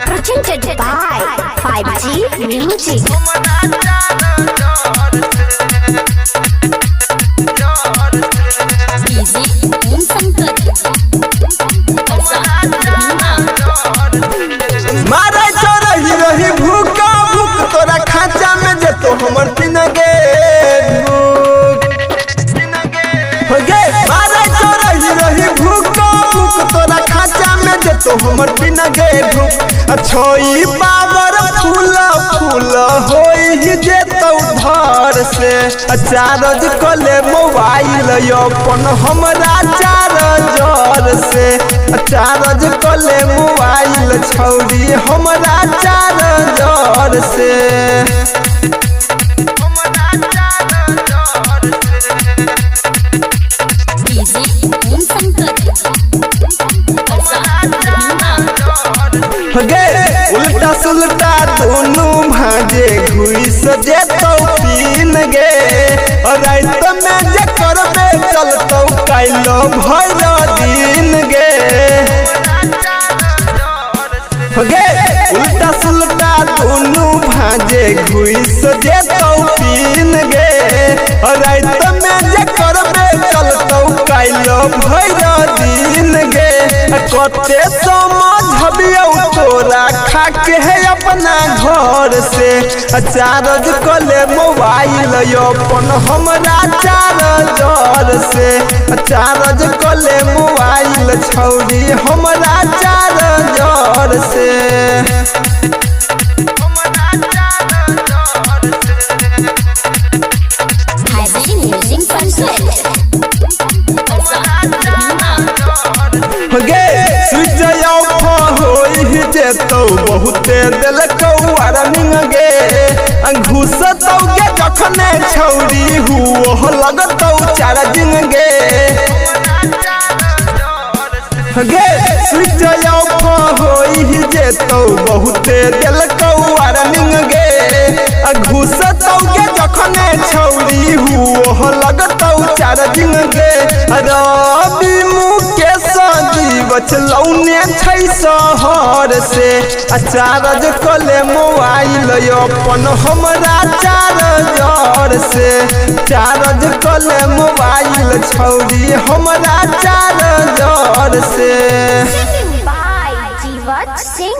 Presented by 5G Music. मारे चोरही रही भूका भूक तोरा खांचा में जे तो हमर पिन गे हो गे मारे चोरही रही भूका भूक तोरा खांचा में जे तो हमर पिन गे छोई पावर फूल फूल होई जे तो घर से चार्ज कले मोबाइल अपन हमरा चार्जर से चार्ज कले मोबाइल छौरी हमरा चार्जर से गे उल्टा सुल्टा दोनों भाजे घुस जे तो पीन गे रात में जे करबे चलतो काइलो भर दिन गे गे उल्टा सुल्टा दोनों भाजे घुस जे तो पीन गे रात में जे करबे चलतो काइलो भर दिन गे कते समझबियो तोरा खाके है अपना घर से चार्ज कले मोबाइल अपन हमरा चार्जर से चार्ज कले मोबाइल छौरी हमरा चार्जर से गे स्विच ऑफ होई जे तो बहुते देलकौ वार्निंग गे घुसतौ गे जखने छौरी हुओ लगतौ चार्जिंग गे गे स्विच ऑफ होई जे तो बहुते देलकौ वार्निंग गे घुसतौ गे जखने छौरी हुओ लगतौ चार्जिंग गे रवि मुकेश बचलौने छै शहर से चार्ज कले मोबाइल अपन हमरा चार्जर से चार्ज कले मोबाइल छौरी हमरा चार्जर से By Jivat Singh.